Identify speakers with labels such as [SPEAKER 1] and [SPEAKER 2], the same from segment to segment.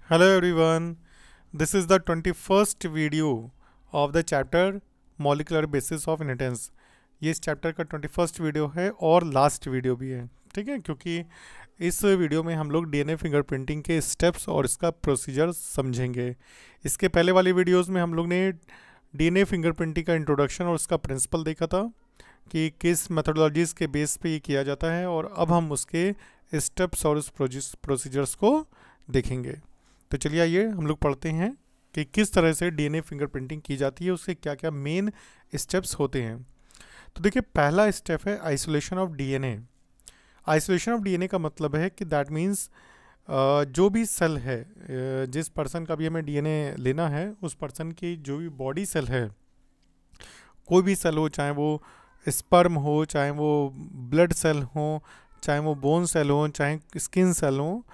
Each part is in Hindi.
[SPEAKER 1] Hello everyone, this is the 21st video of the chapter Molecular Basis of Inheritance। ये इस चैप्टर का 21st वीडियो है और लास्ट वीडियो भी है, ठीक है, क्योंकि इस वीडियो में हम लोग डीएनए फिंगरप्रिंटिंग के स्टेप्स और इसका प्रोसीजर समझेंगे। इसके पहले वाली वीडियोस में हम लोग ने डीएनए फिंगरप्रिंटिंग का इंट्रोडक्शन और उसका प्रिंसिपल देखा था कि किस मेथोडोलॉजीज़ के बेस पे ये किया जाता है, और अब हम उसके स्टेप्स और उस प्रोसीजर्स को देखेंगे। तो चलिए आइए हम लोग पढ़ते हैं कि किस तरह से डीएनए फिंगरप्रिंटिंग की जाती है, उसके क्या क्या मेन स्टेप्स होते हैं। तो देखिए, पहला स्टेप है isolation of DNA. Isolation of DNA का मतलब है कि दैट मीन्स जो भी सेल है, जिस पर्सन का भी हमें डीएनए लेना है, उस पर्सन की जो भी बॉडी सेल है, कोई भी सेल हो, चाहे वो स्पर्म हो, चाहे वो ब्लड सेल हो, चाहे वो बोन सेल हो, चाहे स्किन सेल हो,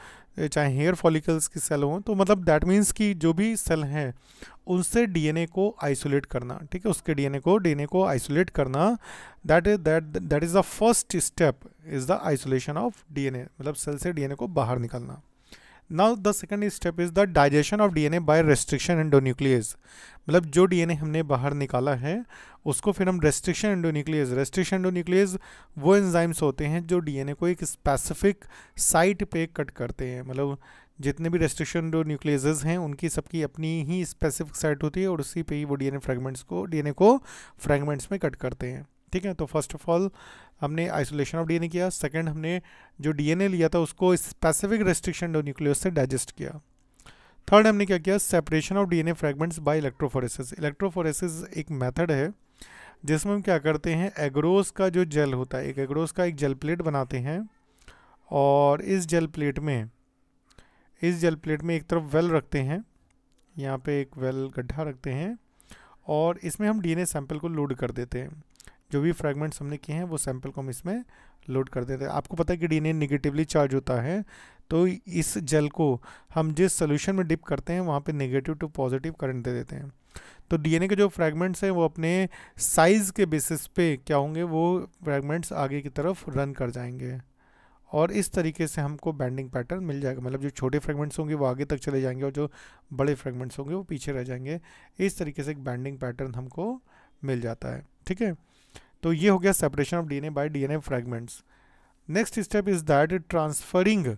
[SPEAKER 1] चाहे हेयर फॉलिकल्स की सेल हो, तो मतलब दैट मीन्स कि जो भी सेल हैं उनसे डीएनए को आइसोलेट करना, ठीक है, उसके डीएनए को आइसोलेट करना, that is the first step is the isolation of DNA, मतलब सेल से डीएनए को बाहर निकालना। Now the second step is the digestion of DNA bye restriction endonuclease, मतलब जो डीएनए हमने बाहर निकाला है उसको फिर हम रेस्ट्रिक्शन एंडोन्यूक्लियस वो एंजाइम्स होते हैं जो डीएनए को एक स्पेसिफिक साइट पे कट करते हैं। मतलब जितने भी रेस्ट्रिक्शन एंडोन्यूक्लियसेस हैं उनकी सबकी अपनी ही स्पेसिफिक साइट होती है और उसी पे ही वो डीएनए को फ्रेगमेंट्स में कट करते हैं, ठीक है। तो फर्स्ट ऑफ ऑल हमने आइसोलेशन ऑफ डीएनए किया, सेकंड हमने जो डीएनए लिया था उसको स्पेसिफिक रेस्ट्रिक्शन एंडोन्यूक्लियस से डाइजेस्ट किया, थर्ड हमने क्या किया, separation of DNA fragments by electrophoresis. Electrophoresis एक मेथड है जिसमें हम क्या करते हैं, एग्रोस का जो जेल होता है, एक एग्रोस का एक जेल प्लेट बनाते हैं, और इस जेल प्लेट में एक तरफ वेल रखते हैं, यहाँ पे एक वेल गड्ढा रखते हैं, और इसमें हम डीएनए सैंपल को लोड कर देते हैं। जो भी फ्रेगमेंट्स हमने किए हैं वो सैंपल को हम इसमें लोड कर देते हैं। आपको पता है कि डीएनए नेगेटिवली चार्ज होता है, तो इस जेल को हम जिस सोल्यूशन में डिप करते हैं वहाँ पे नेगेटिव टू पॉजिटिव करंट दे देते हैं। तो डीएनए के जो फ्रेगमेंट्स हैं वो अपने साइज़ के बेसिस पे क्या होंगे, वो फ्रेगमेंट्स आगे की तरफ रन कर जाएंगे, और इस तरीके से हमको बैंडिंग पैटर्न मिल जाएगा। मतलब जो छोटे फ्रेगमेंट्स होंगे वो आगे तक चले जाएंगे और जो बड़े फ्रेगमेंट्स होंगे वो पीछे रह जाएंगे। इस तरीके से एक बैंडिंग पैटर्न हमको मिल जाता है, ठीक है। तो ये हो गया separation of DNA by DNA fragments. Next step is that transferring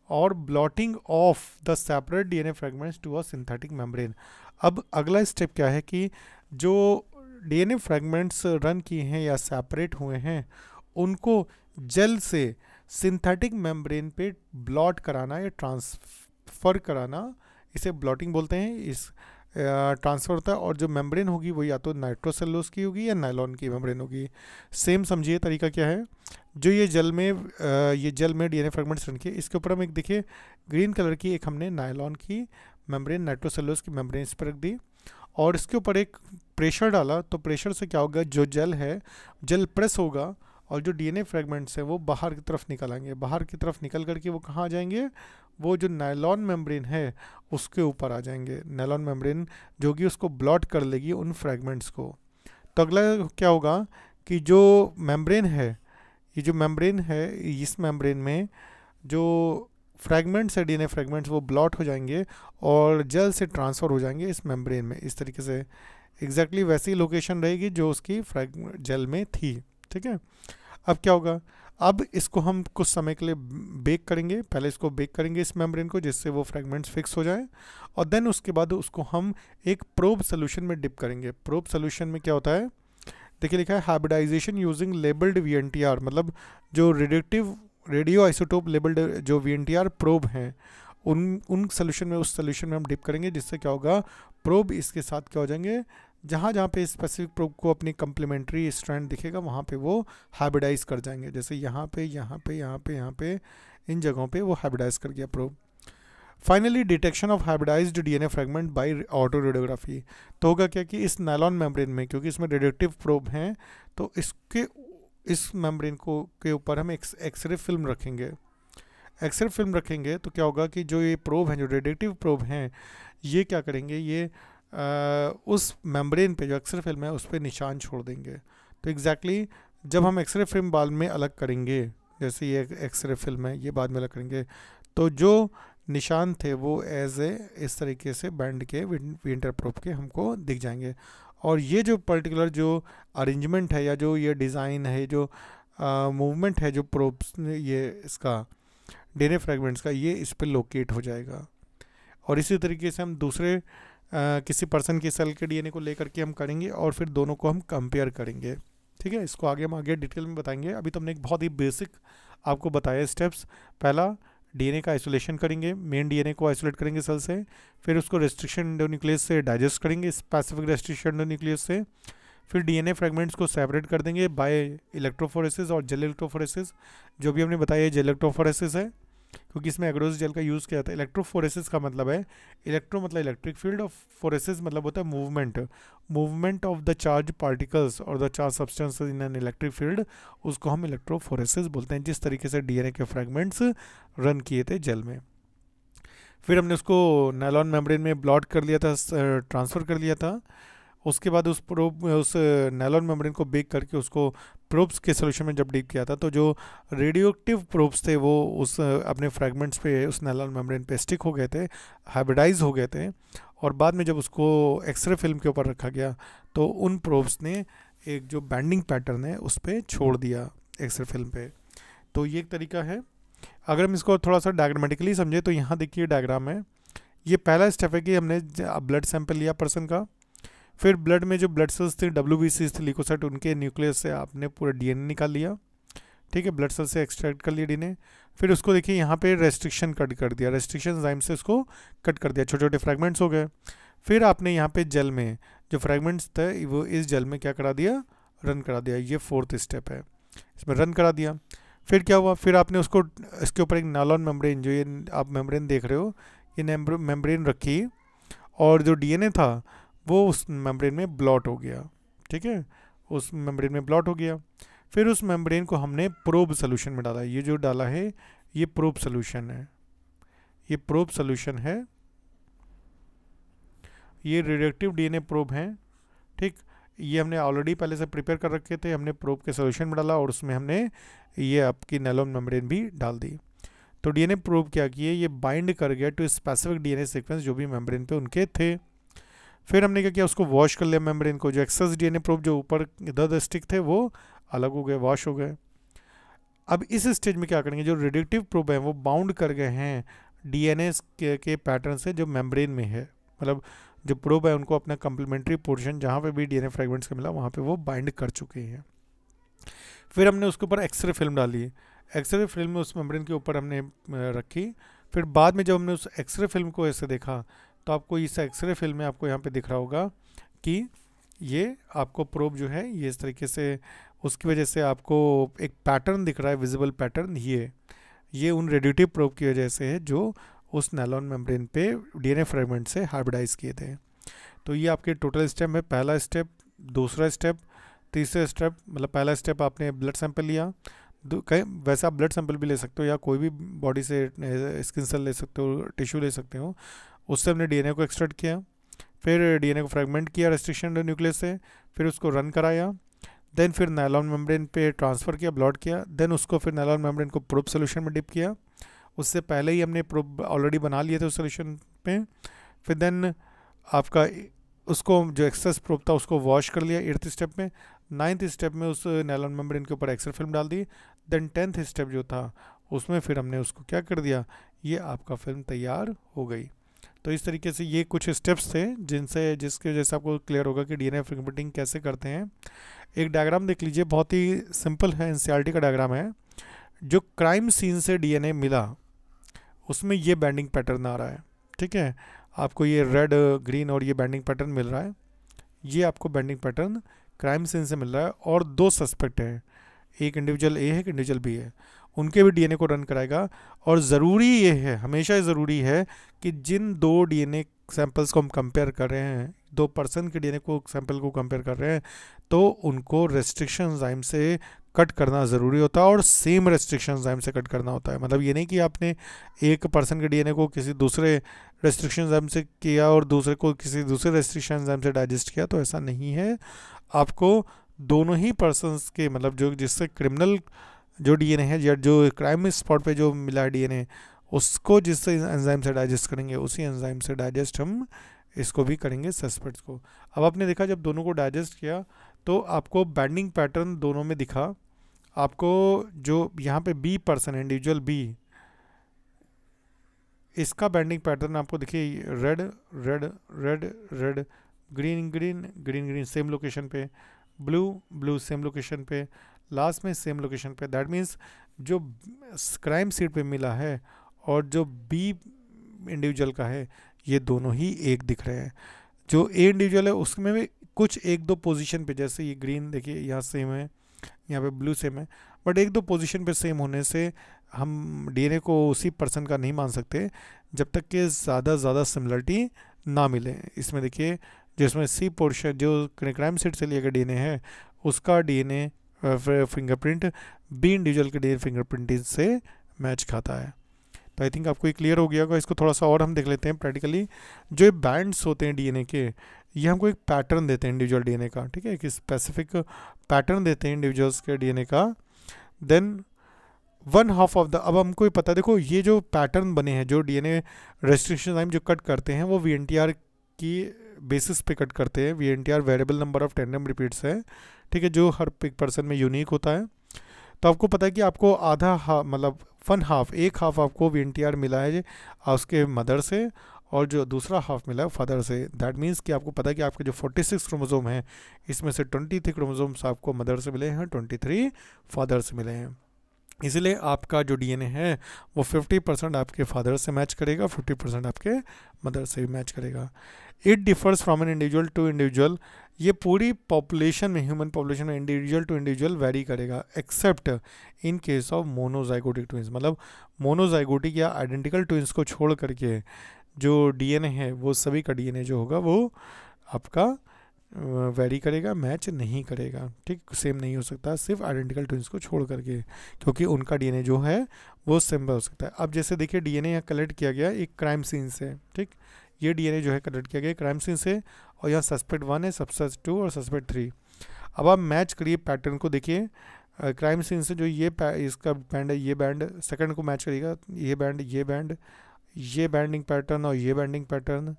[SPEAKER 1] और blotting of the separate DNA fragments to a synthetic membrane. अब अगला स्टेप क्या है कि जो डीएनए फ्रेगमेंट्स रन किए हैं या सेपरेट हुए हैं उनको जेल से सिंथेटिक मेम्ब्रेन पे ब्लॉट कराना या ट्रांसफ़र कराना, इसे ब्लॉटिंग बोलते हैं। इस ट्रांसफ़र होता है, और जो मेम्ब्रेन होगी वो या तो नाइट्रोसेलुलोज की होगी या नायलॉन की मेम्ब्रेन होगी। सेम समझिए तरीका क्या है, जो ये जेल में डीएनए फ्रेगमेंट्स रन किए, इसके ऊपर हम एक देखिए ग्रीन कलर की एक हमने नायलॉन की मेम्ब्रेन, नाइट्रोसेलुलोज की मेम्ब्रेन इस पर रख दी, और इसके ऊपर एक प्रेशर डाला। तो प्रेशर से क्या होगा, जो जेल प्रेस होगा और जो डीएनए फ्रेगमेंट्स हैं वो बाहर की तरफ निकल आएंगे। बाहर की तरफ निकल करके वो कहाँ आ जाएंगे, वो जो नायलॉन मेम्ब्रेन है उसके ऊपर आ जाएंगे। नायलॉन मेम्ब्रेन जो कि उसको ब्लॉट कर लेगी उन फ्रेगमेंट्स को। तो अगला क्या होगा कि जो मेम्ब्रेन है, इस मेम्ब्रेन में जो फ्रेगमेंट्स है, डीएनए फ्रेगमेंट्स, वो ब्लॉट हो जाएंगे और जेल से ट्रांसफ़र हो जाएंगे इस मेम्ब्रेन में। इस तरीके से एग्जैक्टली वैसी लोकेशन रहेगी जो उसकी जेल में थी, ठीक है। अब क्या होगा, अब इसको हम कुछ समय के लिए बेक करेंगे। पहले इसको बेक करेंगे इस मेम्ब्रेन को, जिससे वो फ्रेगमेंट्स फिक्स हो जाए, और देन उसके बाद उसको हम एक प्रोब सोल्यूशन में डिप करेंगे। प्रोब सोल्यूशन में क्या होता है, देखिए लिखा है हाइब्रिडाइजेशन यूजिंग लेबल्ड वीएनटीआर, मतलब जो रेडियो आइसोटोप लेबल्ड जो वीएनटीआर प्रोब हैं उन सोल्यूशन में, उस सोल्यूशन में हम डिप करेंगे, जिससे क्या होगा, प्रोब इसके साथ क्या हो जाएंगे, जहाँ जहाँ पे स्पेसिफिक प्रोब को अपनी कंप्लीमेंट्री स्ट्रैंड दिखेगा वहाँ पे वो हाइब्रिडाइज कर जाएंगे। जैसे यहाँ पे इन जगहों पे वो हाइब्रिडाइज कर गया probe. Finally detection of hybridised DNA fragment by autoradiography. तो होगा क्या कि इस नायलॉन मेम्ब्रेन में, क्योंकि इसमें रेडियोएक्टिव प्रोब हैं, तो इस मेम्ब्रेन को के ऊपर हम एक्सरे फिल्म रखेंगे। एक्सरे फिल्म रखेंगे तो क्या होगा कि जो ये प्रोब हैं, जो रेडियोएक्टिव प्रोब हैं, ये क्या करेंगे, ये उस मेम्ब्रेन पे जो एक्सरे फिल्म है उस पर निशान छोड़ देंगे। तो एग्जैक्टली जब हम एक्सरे फिल्म बाद में अलग करेंगे, जैसे ये एक्सरे फिल्म है ये बाद में अलग करेंगे, तो जो निशान थे वो एज ए इस तरीके से बैंड के विंटर प्रोब के हमको दिख जाएंगे। और ये जो पर्टिकुलर जो अरेंजमेंट है या जो ये डिज़ाइन है, जो मूवमेंट है जो प्रोब्स ये इसका डीएनए फ्रेगमेंट्स का, ये इस पर लोकेट हो जाएगा। और इसी तरीके से हम दूसरे किसी पर्सन की सेल के डीएनए को लेकर के हम करेंगे और फिर दोनों को हम कंपेयर करेंगे। ठीक है, इसको आगे हम आगे डिटेल में बताएंगे। अभी तो हमने एक बहुत ही बेसिक आपको बताया स्टेप्स। पहला, डीएनए का आइसोलेशन करेंगे, मेन डीएनए को आइसोलेट करेंगे सेल से, फिर उसको रेस्ट्रिक्शन एंडोन्यूक्लियस से डाइजेस्ट करेंगे, स्पेसिफिक रेस्ट्रिक्शन एंडोन्यूक्लियस से, फिर डीएनए फ्रेगमेंट्स को सेपरेट कर देंगे बाय इलेक्ट्रोफोरेसिस और जेल इलेक्ट्रोफोरेसिस। जो भी हमने बताया जेल इलेक्ट्रोफोरेसिस है, क्योंकि इसमें एग्रोस जेल का यूज़ किया जाता है। इलेक्ट्रोफोरेसिस का मतलब है, इलेक्ट्रो मतलब इलेक्ट्रिक फील्ड, और फोरेसिस मतलब होता है movement of the charge particles और the charge substances in an electric field, उसको हम इलेक्ट्रोफोरेसिस बोलते हैं। जिस तरीके से डीएनए के फ्रेगमेंट्स रन किए थे जेल में, फिर हमने उसको नायलॉन मेम्ब्रेन में ब्लॉट कर लिया था, ट्रांसफ़र कर लिया था। उसके बाद उस नायलॉन मेम्ब्रेन को बेक करके उसको प्रोब्स के सोल्यूशन में जब डीप किया था, तो जो रेडियोएक्टिव प्रोब्स थे वो उस अपने फ्रैगमेंट्स पे उस नायलॉन मेम्ब्रेन पे स्टिक हो गए थे, हाइब्रिडाइज हो गए थे। और बाद में जब उसको एक्सरे फिल्म के ऊपर रखा गया तो उन प्रोब्स ने एक जो बैंडिंग पैटर्न है उस पर छोड़ दिया एक्सरे फिल्म पे। तो ये एक तरीका है। अगर हम इसको थोड़ा सा डायग्रामेटिकली समझे तो यहाँ देखिए डायग्राम है। ये पहला स्टेप है कि हमने ब्लड सैंपल लिया पर्सन का, फिर ब्लड में जो ब्लड सेल्स थे, WBCs थे, ल्यूकोसाइट, उनके न्यूक्लियस से आपने पूरा डीएनए निकाल लिया। ठीक है, ब्लड सेल से एक्सट्रैक्ट कर लिया डीएनए। फिर उसको देखिए यहाँ पे रेस्ट्रिक्शन कट कर दिया, रेस्ट्रिक्शन एंजाइम से उसको कट कर दिया, छोटे छोटे फ्रैगमेंट्स हो गए। फिर आपने यहाँ पे जेल में जो फ्रैगमेंट्स थे वो इस जेल में क्या करा दिया, रन करा दिया। ये फोर्थ स्टेप है, इसमें रन करा दिया। फिर क्या हुआ, फिर आपने उसको इसके ऊपर एक नायलॉन मेम्ब्रेन, जो ये आप मेम्ब्रेन देख रहे हो, ये मेम्ब्रेन रखी और जो डीएनए था वो उस मेम्ब्रेन में ब्लॉट हो गया। ठीक है, उस मेम्ब्रेन में ब्लॉट हो गया। फिर उस मेम्ब्रेन को हमने प्रोब सोल्यूशन में डाला। ये जो डाला है ये प्रोब सोल्यूशन है, ये प्रोब सोल्यूशन है, ये रेडियोएक्टिव डीएनए प्रोब हैं। ठीक, ये हमने ऑलरेडी पहले से प्रिपेयर कर रखे थे, हमने प्रोब के सोल्यूशन में डाला और उसमें हमने ये आपकी नायलॉन मेम्ब्रेन भी डाल दी। तो डीएनए प्रोब क्या किए, ये बाइंड कर गया टू स्पेसिफिक डीएनए सीक्वेंस जो भी मेम्ब्रेन पे उनके थे। फिर हमने क्या किया, उसको वॉश कर लिया मेम्ब्रेन को। जो एक्सेस डीएनए प्रोब जो ऊपर इधर स्टिक थे वो अलग हो गए, वॉश हो गए। अब इस स्टेज में क्या करेंगे, जो रेडियोएक्टिव प्रोब है वो बाउंड कर गए हैं डीएनए के पैटर्न से जो मेम्ब्रेन में है। मतलब जो प्रोब है उनको अपना कम्प्लीमेंट्री पोर्शन जहाँ पे भी डीएनए फ्रेगमेंट्स का मिला वहाँ पे वो बाइंड कर चुके हैं। फिर हमने उसके ऊपर एक्सरे फिल्म डाली, एक्सरे फिल्म उस मेम्ब्रेन के ऊपर हमने रखी। फिर बाद में जब हमने उस एक्सरे फिल्म को ऐसे देखा तो आपको इस एक्सरे फिल्म में आपको यहाँ पे दिख रहा होगा कि ये आपको प्रोब जो है ये इस तरीके से, उसकी वजह से आपको एक पैटर्न दिख रहा है, विजिबल पैटर्न। ये उन रेडियोएक्टिव प्रोब की वजह से है जो उस नायलॉन मेम्ब्रेन पे डीएनए फ्रेगमेंट से हाइब्रिडाइज किए थे। तो ये आपके टोटल स्टेप है, पहला स्टेप, दूसरा स्टेप, तीसरा स्टेप। मतलब पहला स्टेप आपने ब्लड सैंपल लिया, वैसे आप ब्लड सैंपल भी ले सकते हो या कोई भी बॉडी से स्किन सेल ले सकते हो, टिश्यू ले सकते हो। उससे हमने डीएनए को एक्सट्रैक्ट किया, फिर डीएनए को फ्रेगमेंट किया रेस्ट्रिक्शन न्यूक्लियस से, फिर उसको रन कराया, देन फिर नायलॉन मेम्ब्रेन पे ट्रांसफ़र किया, ब्लॉट किया, देन उसको फिर नायलॉन मेम्ब्रेन को प्रोब सोल्यूशन में डिप किया। उससे पहले ही हमने प्रोब ऑलरेडी बना लिए थे उस सोल्यूशन पे। फिर देन आपका उसको जो एक्सेस प्रोब था उसको वॉश कर लिया 8th स्टेप में। 9th स्टेप में उस नायलॉन मेम्ब्रेन के ऊपर एक्सरे फिल्म डाल दी। देन 10th स्टेप जो था उसमें फिर हमने उसको क्या कर दिया, ये आपका फिल्म तैयार हो गई। तो इस तरीके से ये कुछ स्टेप्स थे जिसके वजह से आपको क्लियर होगा कि डीएनए फिंगरप्रिंटिंग कैसे करते हैं। एक डायग्राम देख लीजिए, बहुत ही सिंपल है, एनसीईआरटी का डायग्राम है। जो क्राइम सीन से डीएनए मिला उसमें ये बैंडिंग पैटर्न आ रहा है। ठीक है, आपको ये रेड, ग्रीन और ये बैंडिंग पैटर्न मिल रहा है। ये आपको बैंडिंग पैटर्न क्राइम सीन से मिल रहा है और 2 सस्पेक्ट हैं, एक इंडिविजुअल ए है, एक इंडिविजुअल बी है। उनके भी डीएनए को रन कराएगा। और ज़रूरी ये है, हमेशा ज़रूरी है कि जिन 2 डीएनए सैंपल्स को हम कंपेयर कर रहे हैं, 2 पर्सन के डीएनए को सैंपल को कंपेयर कर रहे हैं, तो उनको रेस्ट्रिक्शन एंजाइम से कट करना ज़रूरी होता है और सेम रेस्ट्रिक्शन एंजाइम से कट करना होता है। मतलब ये नहीं कि आपने एक पर्सन के डीएनए को किसी दूसरे रेस्ट्रिक्शन एंजाइम से किया और दूसरे को किसी दूसरे रेस्ट्रिक्शन एंजाइम से डाइजेस्ट किया, तो ऐसा नहीं है। आपको दोनों ही पर्सन्स के, मतलब जो जिससे क्रिमिनल जो डीएनए है या जो क्राइम स्पॉट पे जो मिला है डीएनए, उसको जिस एंजाइम से डाइजेस्ट करेंगे उसी एंजाइम से डाइजेस्ट हम इसको भी करेंगे सस्पेक्ट्स को। अब आपने देखा जब दोनों को डाइजेस्ट किया तो आपको बाइंडिंग पैटर्न दोनों में दिखा। आपको जो यहाँ पे बी पर्सन है, इंडिविजुअल बी, इसका बाइंडिंग पैटर्न आपको देखिए red red red red, green green green green same location पे, ब्लू ब्लू सेम लोकेशन पे, लास्ट में सेम लोकेशन पे। दैट मीन्स जो क्राइम सीट पे मिला है और जो बी इंडिविजुअल का है ये दोनों ही एक दिख रहे हैं। जो ए इंडिविजुअल है उसमें भी कुछ एक दो पोजीशन पे, जैसे ये ग्रीन देखिए यहाँ सेम है, यहाँ पे ब्लू सेम है, बट एक दो पोजीशन पे सेम होने से हम डीएनए को उसी पर्सन का नहीं मान सकते जब तक कि ज़्यादा सिमिलरिटी ना मिले। इसमें देखिए जिसमें सी पोर्शन जो क्राइम सीट से लिया गया डीएनए है उसका डीएनए फिंगरप्रिंट बी इंडिविजुअल के डीएनए फिंगरप्रिंट से मैच खाता है। तो आई थिंक आपको ये क्लियर हो गया होगा। इसको थोड़ा सा और हम देख लेते हैं प्रैक्टिकली। जो ये बैंड्स होते हैं डीएनए के, ये हमको एक पैटर्न देते हैं इंडिविजुअल डीएनए का, ठीक है, एक स्पेसिफिक पैटर्न देते हैं इंडिविजुअल्स के डीएनए का। Then one half of the, अब हमको ये पता है, देखो ये जो पैटर्न बने हैं जो डीएनए रेस्ट्रिक्शन टाइम जो कट करते हैं वो वीएनटीआर की बेसिस पे कट करते हैं। VNTR variable number of tandem repeats है, ठीक है, जो हर एक पर्सन में यूनिक होता है। तो आपको पता है कि आपको आधा हाफ मतलब वन हाफ, एक हाफ आपको वीएनटीआर मिला है उसके मदर से और जो दूसरा हाफ मिला है फादर से। दैट मीन्स कि आपको पता है कि आपके जो 46 क्रोमोसोम हैं इसमें से 23 क्रोमोसोम्स आपको मदर से मिले हैं, 23 फादर से मिले हैं। इसलिए आपका जो डीएनए है वो 50% आपके फादर से मैच करेगा, 50% आपके मदर से भी मैच करेगा। It differs from an individual to individual, ये पूरी पॉपुलेशन में, ह्यूमन पॉपुलेशन में इंडिविजुअल टू इंडिविजुअल वेरी करेगा except in case of monozygotic twins. मतलब मोनोजाइगोटिक या आइडेंटिकल ट्विंस को छोड़ करके जो डीएनए है वो सभी का डीएनए जो होगा वो आपका वेरी करेगा, मैच नहीं करेगा, ठीक, सेम नहीं हो सकता सिर्फ आइडेंटिकल ट्विंस को छोड़ करके, क्योंकि उनका डीएनए जो है वो सेम हो सकता है। अब जैसे देखिए डीएनए यहाँ कलेक्ट किया गया एक क्राइम सीन से, ठीक, ये डीएनए जो है कलेक्ट किया गया क्राइम सीन से और यहाँ सस्पेक्ट 1 है, सस्पेक्ट 2 और सस्पेक्ट 3। अब आप मैच करिए पैटर्न को, देखिए क्राइम सीन से जो ये इसका बैंड है, ये बैंड सेकंड को मैच करेगा, ये बैंड, ये बैंड, ये बैंडिंग पैटर्न और ये बैंडिंग पैटर्न,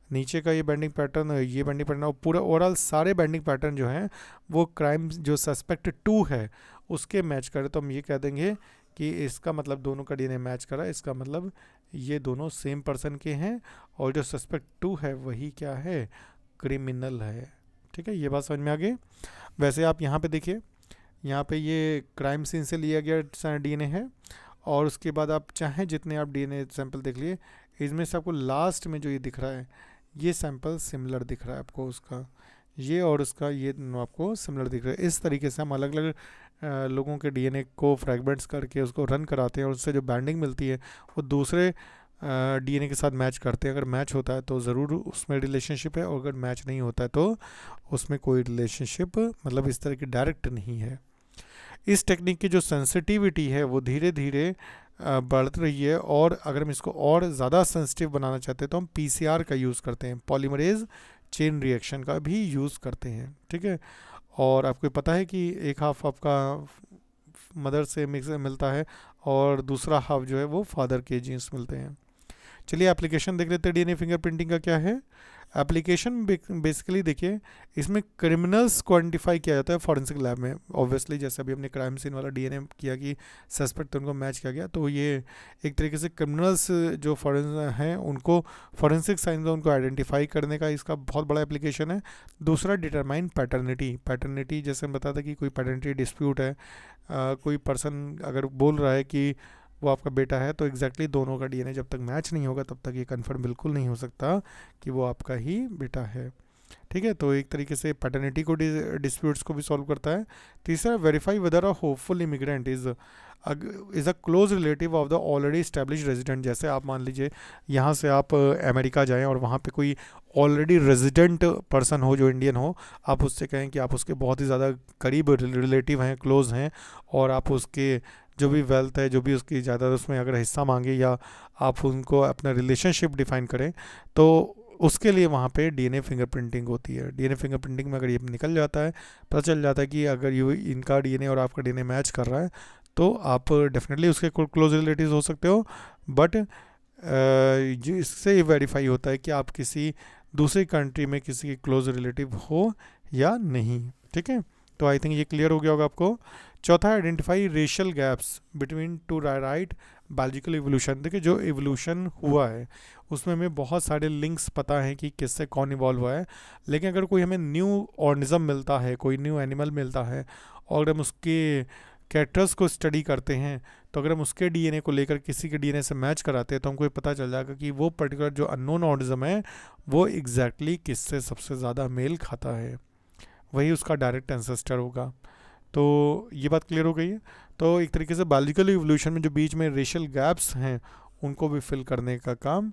[SPEAKER 1] नीचे का ये बैंडिंग पैटर्न और ये बैंडिंग पैटर्न, और पूरा ओवरऑल सारे बैंडिंग पैटर्न जो हैं वो क्राइम जो सस्पेक्ट 2 है उसके मैच करे। तो हम ये कह देंगे कि इसका मतलब दोनों का डीएनए मैच करा, इसका मतलब ये दोनों सेम पर्सन के हैं और जो सस्पेक्ट 2 है वही क्या है, क्रिमिनल है, ठीक है। ये बात समझ में आ गई। वैसे आप यहाँ पे देखिए, यहाँ पे ये क्राइम सीन से लिया गया डीएनए है और उसके बाद आप चाहें जितने आप डीएनए सैंपल देख लिए, इसमें से आपको लास्ट में जो ये दिख रहा है ये सैंपल सिमिलर दिख रहा है आपको, उसका ये और उसका ये दोनों आपको सिमिलर दिख रहा है। इस तरीके से हम अलग अलग लोगों के डीएनए को फ्रैगमेंट्स करके उसको रन कराते हैं और उससे जो बैंडिंग मिलती है वो दूसरे डीएनए के साथ मैच करते हैं। अगर मैच होता है तो ज़रूर उसमें रिलेशनशिप है और अगर मैच नहीं होता है तो उसमें कोई रिलेशनशिप मतलब इस तरह की डायरेक्ट नहीं है। इस टेक्निक की जो सेंसिटिविटी है वो धीरे धीरे बढ़ रही है और अगर हम इसको और ज़्यादा सेंसिटिव बनाना चाहते हैं तो हम पीसीआर का यूज़ करते हैं, पॉलीमरेज चेन रिएक्शन का भी यूज़ करते हैं, ठीक है। और आपको पता है कि एक हाफ आपका मदर से मिलता है और दूसरा हाफ जो है वो फादर के जीन्स मिलते हैं। चलिए एप्लीकेशन देख लेते हैं डीएनए फिंगरप्रिंटिंग का क्या है। एप्लीकेशन बेसिकली देखिए, इसमें क्रिमिनल्स को आइडेंटिफाई किया जाता है फॉरेंसिक लैब में। ऑब्वियसली जैसे अभी हमने क्राइम सीन वाला डीएनए किया कि सस्पेक्ट तो उनको मैच किया गया, तो ये एक तरीके से क्रिमिनल्स जो हैं उनको फॉरेंसिक साइंस में उनको आइडेंटिफाई करने का इसका बहुत बड़ा एप्लीकेशन है। दूसरा डिटरमाइन पैटर्निटी, पैटर्निटी जैसे हम बताते कि कोई पैटर्निटी डिस्प्यूट है, कोई पर्सन अगर बोल रहा है कि वो आपका बेटा है तो एग्जैक्टली दोनों का डीएनए जब तक मैच नहीं होगा तब तक ये कन्फर्म बिल्कुल नहीं हो सकता कि वो आपका ही बेटा है, ठीक है। तो एक तरीके से पैटर्निटी को डिस्प्यूट्स को भी सॉल्व करता है। तीसरा verify whether a hopeful immigrant is a close relative of the already establish resident. जैसे आप मान लीजिए यहाँ से आप अमेरिका जाएं और वहाँ पे कोई ऑलरेडी रेजिडेंट पर्सन हो जो इंडियन हो, आप उससे कहें कि आप उसके बहुत ही ज़्यादा करीब रिलेटिव हैं, क्लोज हैं, और आप उसके जो भी वेल्थ है, जो भी उसकी ज़्यादा उसमें अगर हिस्सा मांगे या आप उनको अपना रिलेशनशिप डिफाइन करें तो उसके लिए वहाँ पे डीएनए फिंगरप्रिंटिंग होती है। डीएनए फिंगरप्रिंटिंग में अगर ये निकल जाता है, पता चल जाता है कि अगर ये इनका डीएनए और आपका डीएनए मैच कर रहा है तो आप डेफिनेटली उसके क्लोज रिलेटिव्स हो सकते हो। बट जो इससे ये वेरीफाई होता है कि आप किसी दूसरी कंट्री में किसी के क्लोज रिलेटिव हो या नहीं। ठीक है, तो आई थिंक ये क्लियर हो गया होगा आपको। चौथा, identify racial gaps between two right biological evolution. देखिए जो इवोल्यूशन हुआ है उसमें हमें बहुत सारे लिंक्स पता हैं कि किससे कौन इवॉल्व हुआ है, लेकिन अगर कोई हमें न्यू ऑर्गेनिज्म मिलता है, कोई न्यू एनिमल मिलता है, और हम उसके कैरेक्टर्स को स्टडी करते हैं, तो अगर हम उसके डीएनए को लेकर किसी के डीएनए से मैच कराते हैं तो हमको ये पता चल जाएगा कि वो पर्टिकुलर जो अननोन ऑर्गेनिज्म है वो एग्जैक्टली किससे सबसे ज़्यादा मेल खाता है, वही उसका डायरेक्ट एंसेस्टर होगा। तो ये बात क्लियर हो गई है। तो एक तरीके से बायोलॉजिकल इवोल्यूशन में जो बीच में रेशियल गैप्स हैं उनको भी फिल करने का काम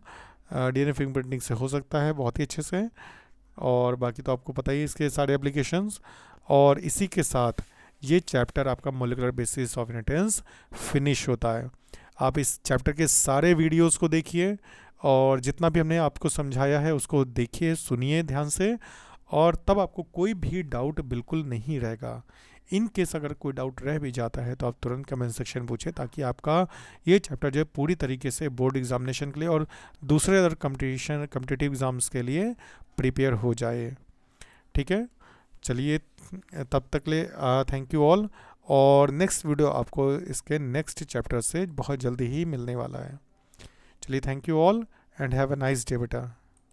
[SPEAKER 1] डीएनए फिंगरप्रिंटिंग से हो सकता है बहुत ही अच्छे से। और बाकी तो आपको पता ही है इसके सारे एप्लीकेशंस। और इसी के साथ ये चैप्टर आपका molecular basis of inheritance finish होता है। आप इस चैप्टर के सारे वीडियोस को देखिए और जितना भी हमने आपको समझाया है उसको देखिए, सुनिए ध्यान से, और तब आपको कोई भी डाउट बिल्कुल नहीं रहेगा। इन केस अगर कोई डाउट रह भी जाता है तो आप तुरंत कमेंट सेक्शन पूछें, ताकि आपका ये चैप्टर जो है पूरी तरीके से बोर्ड एग्जामिनेशन के लिए और दूसरे अदर कम्पिटिटिव एग्ज़ाम्स के लिए प्रिपेयर हो जाए। ठीक है, चलिए तब तक ले थैंक यू ऑल, और नेक्स्ट वीडियो आपको इसके नेक्स्ट चैप्टर से बहुत जल्दी ही मिलने वाला है। चलिए thank you all and have a nice day बेटा।